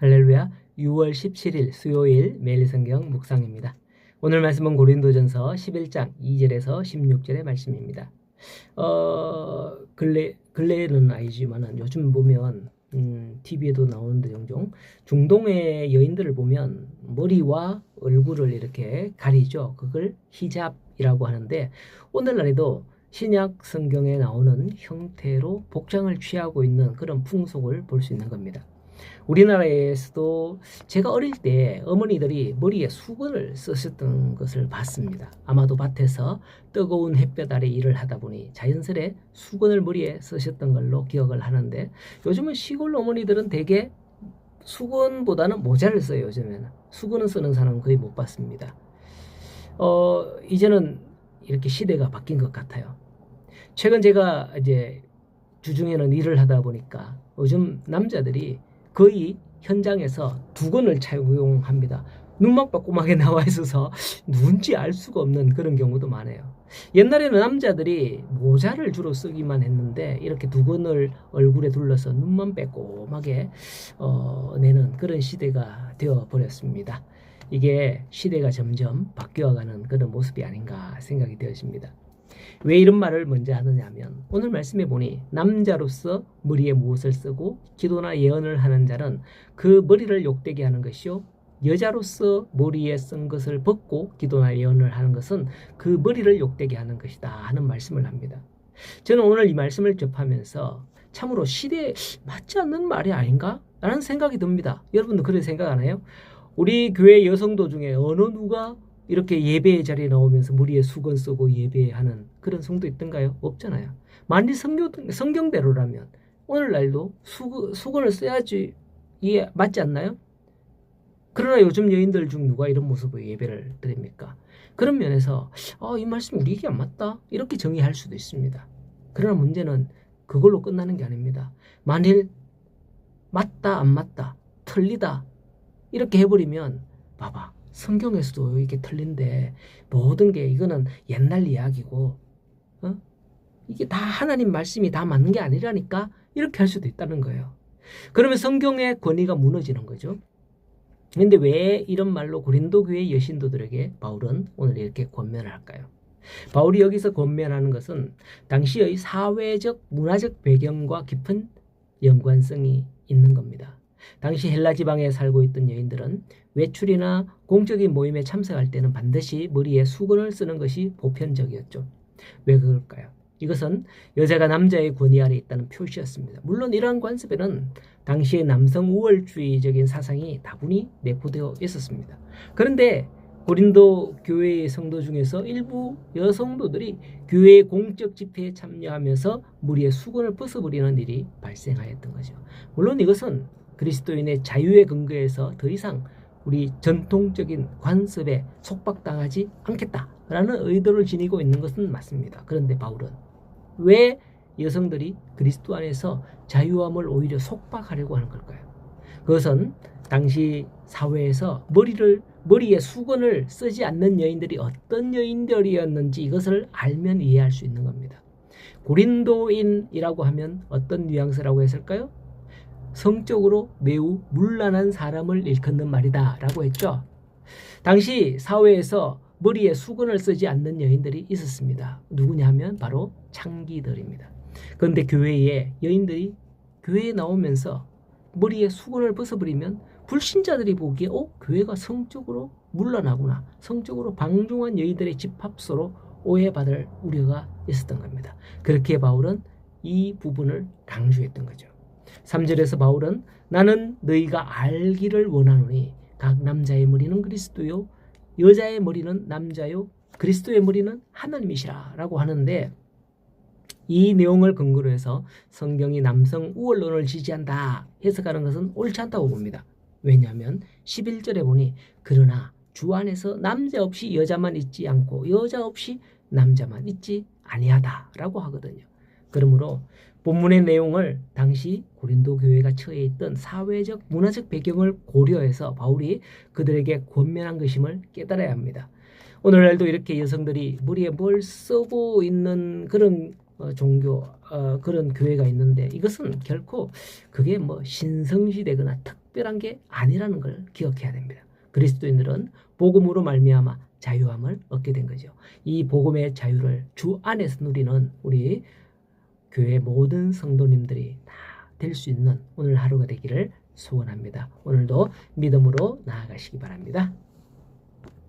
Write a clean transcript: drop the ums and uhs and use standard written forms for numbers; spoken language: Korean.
할렐루야. 6월 17일 수요일 매일 성경 묵상입니다. 오늘 말씀은 고린도전서 11장 2절에서 16절의 말씀입니다. 근래는 아니지만은 요즘 보면 TV에도 나오는데 종종 중동의 여인들을 보면 머리와 얼굴을 이렇게 가리죠. 그걸 히잡이라고 하는데 오늘날에도 신약 성경에 나오는 형태로 복장을 취하고 있는 그런 풍속을 볼 수 있는 겁니다. 우리나라에서도 제가 어릴 때 어머니들이 머리에 수건을 쓰셨던 것을 봤습니다. 아마도 밭에서 뜨거운 햇볕 아래 일을 하다 보니 자연스레 수건을 머리에 쓰셨던 걸로 기억을 하는데 요즘은 시골 어머니들은 대개 수건보다는 모자를 써요. 요즘에는 수건을 쓰는 사람은 거의 못 봤습니다. 이제는 이렇게 시대가 바뀐 것 같아요. 최근 제가 이제 주중에는 일을 하다 보니까 요즘 남자들이 거의 현장에서 두건을 착용합니다. 눈만 빠꼼하게 나와 있어서 누군지 알 수가 없는 그런 경우도 많아요. 옛날에는 남자들이 모자를 주로 쓰기만 했는데 이렇게 두건을 얼굴에 둘러서 눈만 빼꼼하게 내는 그런 시대가 되어 버렸습니다. 이게 시대가 점점 바뀌어가는 그런 모습이 아닌가 생각이 되어집니다. 왜 이런 말을 먼저 하느냐면 오늘 말씀해 보니 남자로서 머리에 무엇을 쓰고 기도나 예언을 하는 자는 그 머리를 욕되게 하는 것이요 여자로서 머리에 쓴 것을 벗고 기도나 예언을 하는 것은 그 머리를 욕되게 하는 것이다 하는 말씀을 합니다. 저는 오늘 이 말씀을 접하면서 참으로 시대에 맞지 않는 말이 아닌가? 라는 생각이 듭니다. 여러분도 그렇게 생각 안 해요? 우리 교회 여성도 중에 어느 누가 이렇게 예배의 자리에 나오면서 머리에 수건 쓰고 예배하는 그런 성도 있던가요? 없잖아요. 만일 성경대로라면 오늘날도 수건을 써야지 이해 맞지 않나요? 그러나 요즘 여인들 중 누가 이런 모습으로 예배를 드립니까? 그런 면에서 이 말씀 우리 얘기 안 맞다 이렇게 정의할 수도 있습니다. 그러나 문제는 그걸로 끝나는 게 아닙니다. 만일 맞다 안 맞다 틀리다 이렇게 해버리면 봐봐. 성경에서도 이게 틀린데 모든 게 이거는 옛날 이야기고 이게 다 하나님 말씀이 다 맞는 게 아니라니까 이렇게 할 수도 있다는 거예요. 그러면 성경의 권위가 무너지는 거죠. 그런데 왜 이런 말로 고린도 교회 여신도들에게 바울은 오늘 이렇게 권면을 할까요? 바울이 여기서 권면하는 것은 당시의 사회적 문화적 배경과 깊은 연관성이 있는 겁니다. 당시 헬라 지방에 살고 있던 여인들은 외출이나 공적인 모임에 참석할 때는 반드시 머리에 수건을 쓰는 것이 보편적이었죠. 왜 그럴까요? 이것은 여자가 남자의 권위 아래 있다는 표시였습니다. 물론 이러한 관습에는 당시의 남성 우월주의적인 사상이 다분히 내포되어 있었습니다. 그런데 고린도 교회의 성도 중에서 일부 여성도들이 교회의 공적 집회에 참여하면서 머리에 수건을 벗어버리는 일이 발생하였던 거죠. 물론 이것은 그리스도인의 자유의 근거에서 더 이상 우리 전통적인 관습에 속박당하지 않겠다라는 의도를 지니고 있는 것은 맞습니다. 그런데 바울은 왜 여성들이 그리스도 안에서 자유함을 오히려 속박하려고 하는 걸까요? 그것은 당시 사회에서 머리에 수건을 쓰지 않는 여인들이 어떤 여인들이었는지 이것을 알면 이해할 수 있는 겁니다. 고린도인이라고 하면 어떤 뉘앙스라고 했을까요? 성적으로 매우 문란한 사람을 일컫는 말이다 라고 했죠. 당시 사회에서 머리에 수건을 쓰지 않는 여인들이 있었습니다. 누구냐 하면 바로 창기들입니다. 그런데 교회에 여인들이 교회에 나오면서 머리에 수건을 벗어버리면 불신자들이 보기에 교회가 성적으로 문란하구나. 성적으로 방종한 여인들의 집합소로 오해받을 우려가 있었던 겁니다. 그렇게 바울은 이 부분을 강조했던 거죠. 3절에서 바울은 나는 너희가 알기를 원하노니 각 남자의 머리는 그리스도요 여자의 머리는 남자요 그리스도의 머리는 하나님이시라 라고 하는데 이 내용을 근거로 해서 성경이 남성 우월론을 지지한다 해석하는 것은 옳지 않다고 봅니다. 왜냐하면 11절에 보니 그러나 주 안에서 남자 없이 여자만 있지 않고 여자 없이 남자만 있지 아니하다 라고 하거든요. 그러므로 본문의 내용을 당시 고린도 교회가 처해 있던 사회적 문화적 배경을 고려해서 바울이 그들에게 권면한 것임을 깨달아야 합니다. 오늘날도 이렇게 여성들이 머리에 뭘 쓰고 있는 그런 그런 교회가 있는데 이것은 결코 그게 뭐 신성시되거나 특별한 게 아니라는 걸 기억해야 됩니다. 그리스도인들은 복음으로 말미암아 자유함을 얻게 된 거죠. 이 복음의 자유를 주 안에서 누리는 우리 교회 모든 성도님들이 다 될 수 있는 오늘 하루가 되기를 소원합니다. 오늘도 믿음으로 나아가시기 바랍니다.